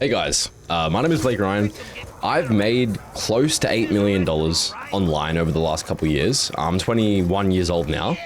Hey guys, my name is Blake Ryan. I've made close to $8 million online over the last couple of years. I'm 21 years old now.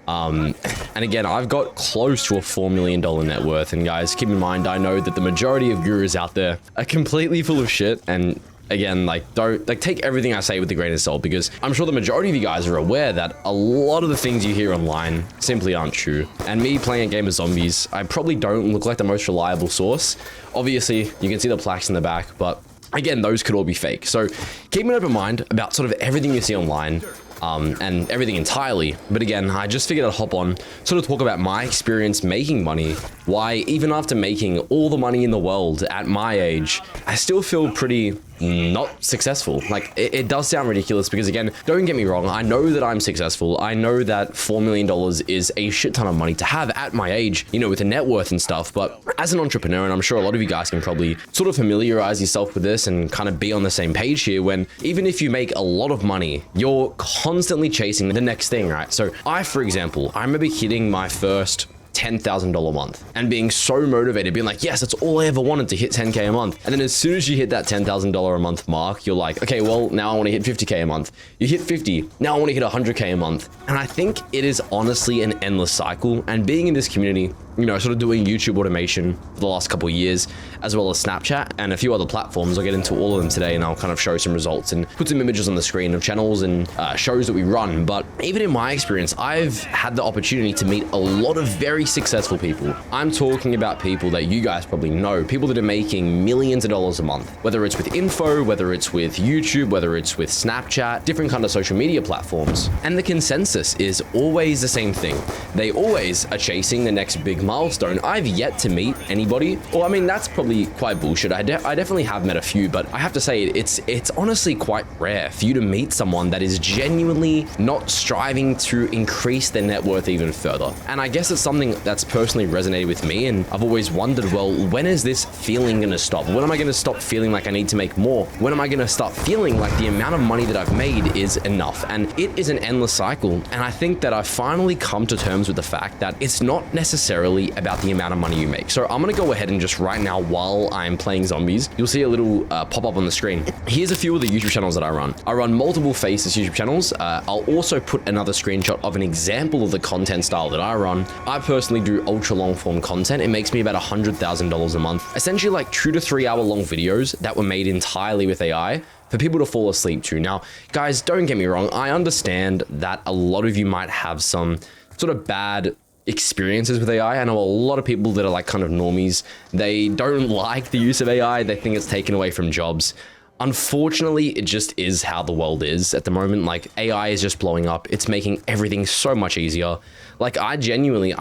And again, I've got close to a $4 million net worth. And guys, keep in mind, I know that the majority of gurus out there are completely full of shit. And again, don't take everything I say with a grain of salt, because I'm sure the majority of you guys are aware that a lot of the things you hear online simply aren't true. And me playing a game of zombies, I probably don't look like the most reliable source. Obviously, you can see the plaques in the back, but again, those could all be fake. So keep an open mind about sort of everything you see online. And everything entirely. But again, I just figured I'd hop on, sort of talk about my experience making money, why even after making all the money in the world at my age, I still feel pretty not successful. Like, it does sound ridiculous because, again, don't get me wrong, I know that I'm successful. I know that $4 million is a shit ton of money to have at my age, you know, with a net worth and stuff. But as an entrepreneur, and I'm sure a lot of you guys can probably sort of familiarize yourself with this and kind of be on the same page here, when even if you make a lot of money, you're constantly chasing the next thing, right? So for example, I remember hitting my first $10,000 a month and being so motivated, being like, yes, that's all I ever wanted, to hit 10K a month. And then as soon as you hit that $10,000 a month mark, you're like, okay, well, now I want to hit 50K a month. You hit 50, now I want to hit 100K a month. And I think it is honestly an endless cycle. And being in this community, you know, sort of doing YouTube automation for the last couple of years, as well as Snapchat and a few other platforms. I'll get into all of them today, and I'll kind of show some results and put some images on the screen of channels and shows that we run. But even in my experience, I've had the opportunity to meet a lot of very successful people. I'm talking about people that you guys probably know, people that are making millions of dollars a month, whether it's with info, whether it's with YouTube, whether it's with Snapchat, different kind of social media platforms. And the consensus is always the same thing. They always are chasing the next big milestone. I've yet to meet anybody. Well, I mean, that's probably quite bullshit. I definitely have met a few, but I have to say it's honestly quite rare for you to meet someone that is genuinely not striving to increase their net worth even further. And I guess it's something that's personally resonated with me, and I've always wondered, well, when is this feeling gonna stop? When am I gonna stop feeling like I need to make more? When am I gonna start feeling like the amount of money that I've made is enough? And it is an endless cycle. And I think that I've finally come to terms with the fact that it's not necessarily about the amount of money you make. So I'm gonna go ahead and just right now, while I'm playing zombies, you'll see a little pop up on the screen. Here's a few of the YouTube channels that I run. I run multiple faces YouTube channels. I'll also put another screenshot of an example of the content style that I run. I personally do ultra long form content. It makes me about $100,000 a month. Essentially like 2 to 3 hour long videos that were made entirely with AI for people to fall asleep to. Now, guys, don't get me wrong. I understand that a lot of you might have some sort of bad experiences with AI. I know a lot of people that are like kind of normies. They don't like the use of AI. They think it's taken away from jobs. Unfortunately, it just is how the world is at the moment. Like, AI is just blowing up. It's making everything so much easier. Like, I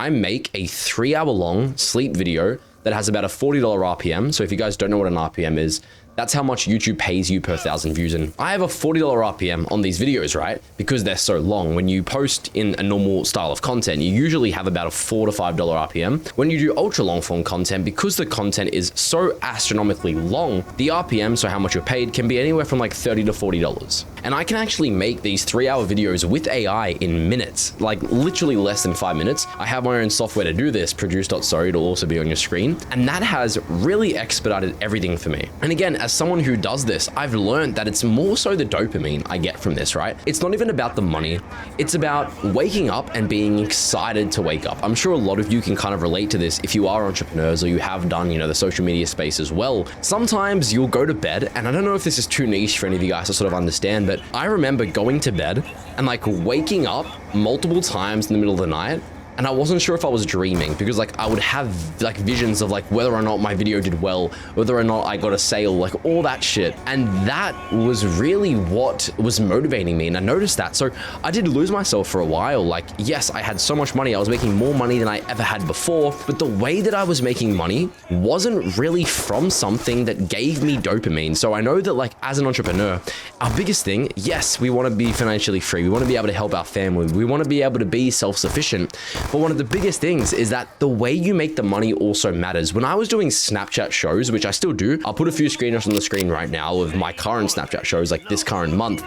make a 3 hour long sleep video that has about a $40 RPM. So if you guys don't know what an RPM is, that's how much YouTube pays you per 1,000 views. And I have a $40 RPM on these videos, right? Because they're so long. When you post in a normal style of content, you usually have about a $4 to $5 RPM. When you do ultra long form content, because the content is so astronomically long, the RPM, so how much you're paid, can be anywhere from like $30 to $40. And I can actually make these 3 hour videos with AI in minutes, like literally less than 5 minutes. I have my own software to do this, Produce.so, it'll also be on your screen. And that has really expedited everything for me. And again, as someone who does this, I've learned that it's more so the dopamine I get from this, right? It's not even about the money. It's about waking up and being excited to wake up. I'm sure a lot of you can kind of relate to this if you are entrepreneurs or you have done, you know, the social media space as well. Sometimes you'll go to bed, and I don't know if this is too niche for any of you guys to sort of understand, but I remember going to bed and like waking up multiple times in the middle of the night. And I wasn't sure if I was dreaming, because like I would have like visions of like whether or not my video did well, whether or not I got a sale, like all that shit. And that was really what was motivating me. And I noticed that. So I did lose myself for a while. Like, yes, I had so much money. I was making more money than I ever had before. But the way that I was making money wasn't really from something that gave me dopamine. So I know that like as an entrepreneur, our biggest thing, yes, we want to be financially free. We want to be able to help our family. We want to be able to be self-sufficient. But one of the biggest things is that the way you make the money also matters. When I was doing Snapchat shows, which I still do, I'll put a few screenshots on the screen right now of my current Snapchat shows, like this current month.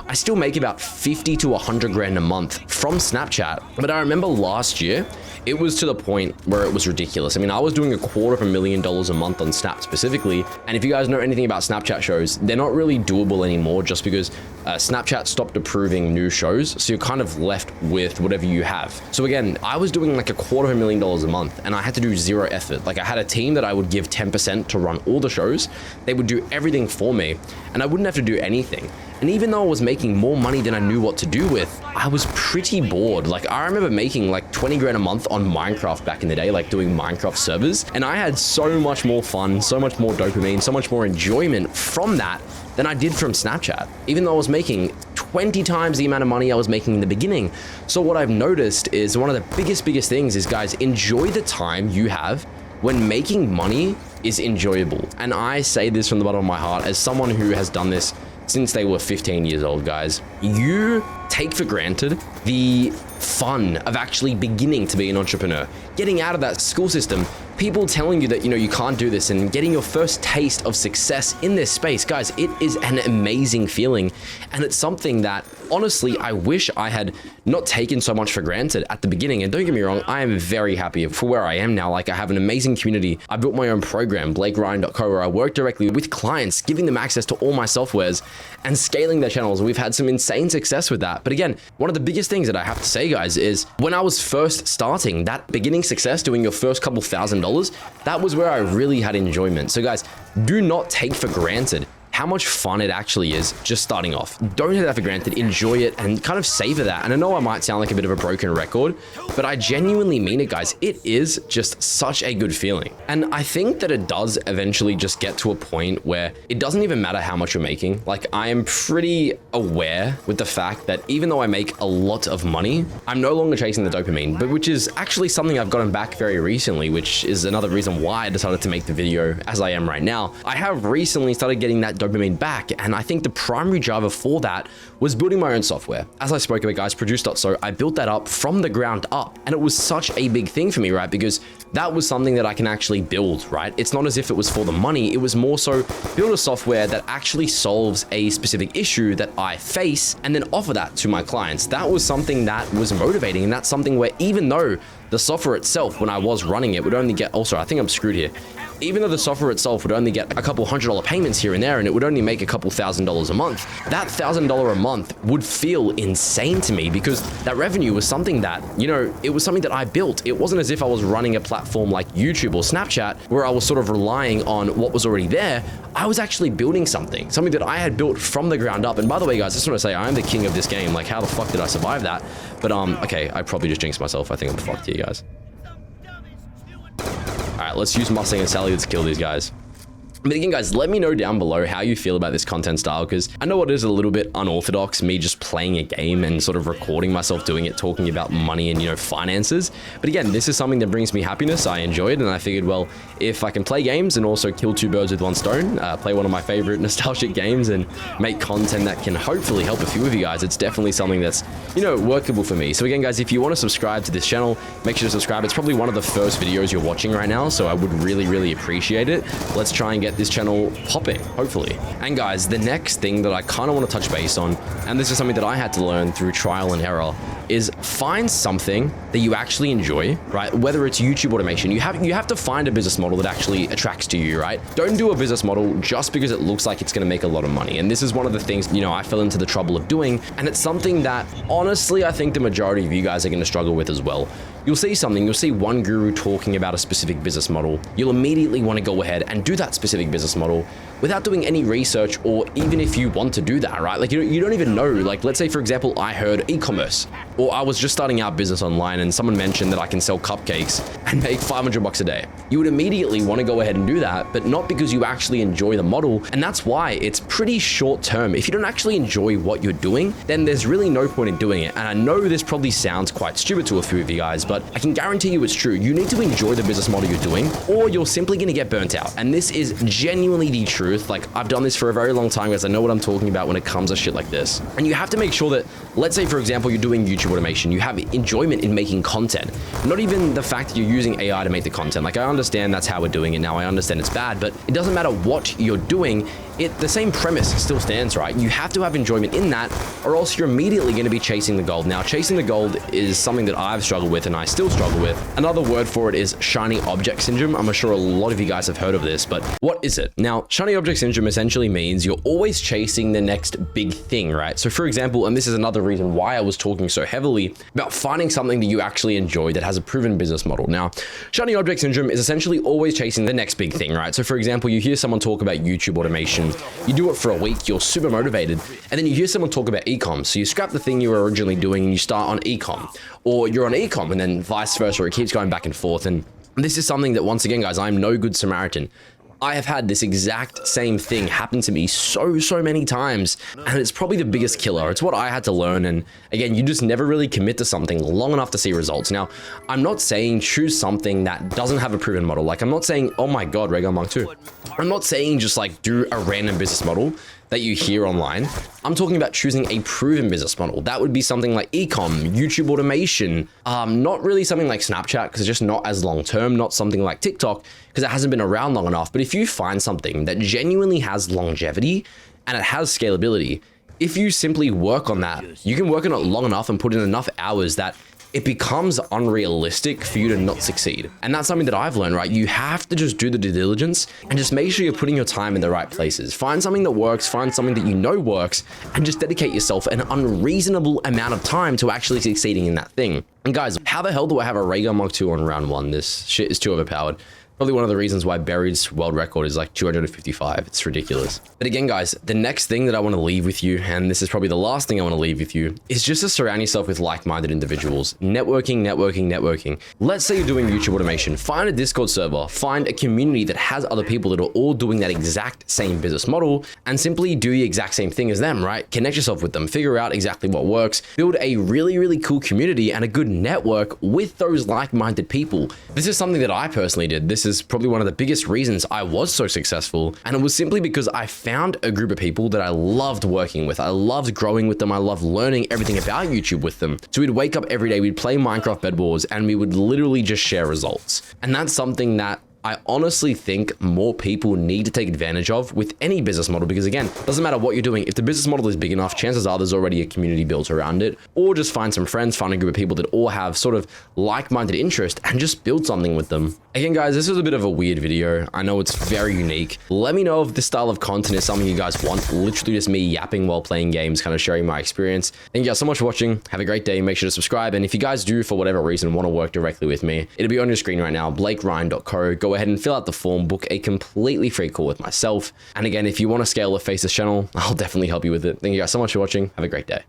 I still make about 50 to 100 grand a month from Snapchat. But I remember last year, it was to the point where it was ridiculous. I mean, I was doing $250,000 a month on Snap specifically. And if you guys know anything about Snapchat shows, they're not really doable anymore just because Snapchat stopped approving new shows. So you're kind of left with whatever you have. So again, I was doing like $250,000 a month and I had to do zero effort. Like I had a team that I would give 10% to run all the shows. They would do everything for me and I wouldn't have to do anything. And even though I was making more money than I knew what to do with, I was pretty bored. Like I remember making like 20 grand a month on Minecraft back in the day, like doing Minecraft servers. And I had so much more fun, so much more dopamine, so much more enjoyment from that than I did from Snapchat, even though I was making 20 times the amount of money I was making in the beginning. So what I've noticed is one of the biggest things is, guys, enjoy the time you have when making money is enjoyable. And I say this from the bottom of my heart as someone who has done this since they were 15 years old, guys. You take for granted the fun of actually beginning to be an entrepreneur, getting out of that school system, people telling you that, you know, you can't do this, and getting your first taste of success in this space. Guys, it is an amazing feeling. And it's something that honestly, I wish I had not taken so much for granted at the beginning. And don't get me wrong, I am very happy for where I am now. Like I have an amazing community. I built my own program, BlakeRyan.co, where I work directly with clients, giving them access to all my softwares and scaling their channels. We've had some insane success with that. But again, one of the biggest things that I have to say, guys, is when I was first starting, that beginning success, doing your first couple $1,000s, that was where I really had enjoyment. So guys, do not take for granted how much fun it actually is just starting off. Don't take that for granted, enjoy it and kind of savor that. And I know I might sound like a bit of a broken record, but I genuinely mean it, guys. It is just such a good feeling. And I think that it does eventually just get to a point where it doesn't even matter how much you're making. Like I am pretty aware with the fact that even though I make a lot of money, I'm no longer chasing the dopamine, but which is actually something I've gotten back very recently, which is another reason why I decided to make the video as I am right now. I have recently started getting that dopamine back, and I think the primary driver for that was building my own software. As I spoke about, guys, Produce.so, I built that up from the ground up, and it was such a big thing for me, right? Because that was something that I can actually build, right? It's not as if it was for the money, it was more so build a software that actually solves a specific issue that I face and then offer that to my clients. That was something that was motivating, and that's something where even though the software itself, when I was running it, would only get, also, I think I'm screwed here. Even though the software itself would only get a couple $100 payments here and there, and it would only make a couple $1,000s a month, that $1,000 a month would feel insane to me because that revenue was something that, you know, it was something that I built. It wasn't as if I was running a platform like YouTube or Snapchat where I was sort of relying on what was already there. I was actually building something that I had built from the ground up. And by the way, guys, I just want to say I am the king of this game. Like, how the fuck did I survive that? But okay, I probably just jinxed myself. I think I'm fucked here, guys. All right, let's use Mustang and Sally. Let's kill these guys. But again, guys, let me know down below how you feel about this content style, because I know it is a little bit unorthodox, me just playing a game and sort of recording myself doing it, talking about money and, you know, finances. But again, this is something that brings me happiness. I enjoy it, and I figured, well, if I can play games and also kill two birds with one stone, play one of my favorite nostalgic games and make content that can hopefully help a few of you guys, it's definitely something that's, you know, workable for me. So again, guys, if you want to subscribe to this channel, make sure to subscribe. It's probably one of the first videos you're watching right now, so I would really appreciate it. Let's try and get this channel popping, hopefully. And guys, the next thing that I kind of want to touch base on, and this is something that I had to learn through trial and error, is find something that you actually enjoy, right? Whether it's YouTube automation, you have to find a business model that actually attracts to you, right? Don't do a business model just because it looks like it's going to make a lot of money. And this is one of the things, you know, I fell into the trouble of doing, and it's something that honestly I think the majority of you guys are going to struggle with as well. You'll see one guru talking about a specific business model. You'll immediately want to go ahead and do that specific business model without doing any research, or even if you want to do that, right? Like you don't even know. Like, let's say, for example, I heard e-commerce, or I was just starting out business online and someone mentioned that I can sell cupcakes, and make 500 bucks a day. You would immediately want to go ahead and do that, but not because you actually enjoy the model. And that's why it's pretty short term. If you don't actually enjoy what you're doing, then there's really no point in doing it. And I know this probably sounds quite stupid to a few of you guys, but I can guarantee you it's true. You need to enjoy the business model you're doing, or you're simply going to get burnt out. And this is genuinely the truth. Like, I've done this for a very long time, guys. I know what I'm talking about when it comes to shit like this. And you have to make sure that, let's say, for example, you're doing YouTube automation, you have enjoyment in making content, not even the fact that you're using AI to make the content. Like, I understand that's how we're doing it now. I understand it's bad, but it doesn't matter what you're doing. The same premise still stands, right? You have to have enjoyment in that, or else you're immediately going to be chasing the gold. Now, chasing the gold is something that I've struggled with and I still struggle with. Another word for it is shiny object syndrome. I'm sure a lot of you guys have heard of this, but what is it? Now, shiny object syndrome essentially means you're always chasing the next big thing, right? So for example, and this is another reason why I was talking so heavily about finding something that you actually enjoy that has a proven business model. Now, shiny object syndrome is essentially always chasing the next big thing, right? So for example, you hear someone talk about YouTube automation, you do it for a week, you're super motivated, and then you hear someone talk about ecom. So you scrap the thing you were originally doing and you start on ecom, or you're on ecom and then vice versa, it keeps going back and forth. And this is something that, once again, guys, I'm no good Samaritan. I have had this exact same thing happen to me so many times, and it's probably the biggest killer. It's what I had to learn, and again, you just never really commit to something long enough to see results. Now, I'm not saying choose something that doesn't have a proven model. Like, I'm not saying, oh my god, Raygun Monk 2. I'm not saying just like do a random business model that you hear online. I'm talking about choosing a proven business model. That would be something like ecom, YouTube automation, not really something like Snapchat because it's just not as long term, not something like TikTok because it hasn't been around long enough. But if you find something that genuinely has longevity and it has scalability, if you simply work on that, you can work on it long enough and put in enough hours that it becomes unrealistic for you to not succeed. And that's something that I've learned, right? You have to just do the due diligence and just make sure you're putting your time in the right places. Find something that works, find something that you know works, and just dedicate yourself an unreasonable amount of time to actually succeeding in that thing. And guys, how the hell do I have a Raygun Monk 2 on round 1? This shit is too overpowered. Probably one of the reasons why Buried's world record is like 255. It's ridiculous. But again, guys, the next thing that I want to leave with you, and this is probably the last thing I want to leave with you, is just to surround yourself with like-minded individuals. Networking. Let's say you're doing YouTube automation. Find a Discord server. Find a community that has other people that are all doing that exact same business model, and simply do the exact same thing as them, right? Connect yourself with them. Figure out exactly what works. Build a really cool community and a good network with those like-minded people. This is something that I personally did. This is probably one of the biggest reasons I was so successful, and it was simply because I found a group of people that I loved working with. I loved growing with them. I loved learning everything about YouTube with them. So we'd wake up every day, we'd play Minecraft Bed Wars, and we would literally just share results. And that's something that I honestly think more people need to take advantage of with any business model, because again, it doesn't matter what you're doing. If the business model is big enough, chances are there's already a community built around it, or just find some friends, find a group of people that all have sort of like-minded interest and just build something with them. Again, guys, this was a bit of a weird video. I know it's very unique. Let me know if this style of content is something you guys want. Literally just me yapping while playing games, kind of sharing my experience. Thank you guys so much for watching. Have a great day. Make sure to subscribe. And if you guys do, for whatever reason, want to work directly with me, it'll be on your screen right now, blakeryan.co. Go ahead and fill out the form, book a completely free call with myself. And again, if you want to scale or face this channel, I'll definitely help you with it. Thank you guys so much for watching. Have a great day.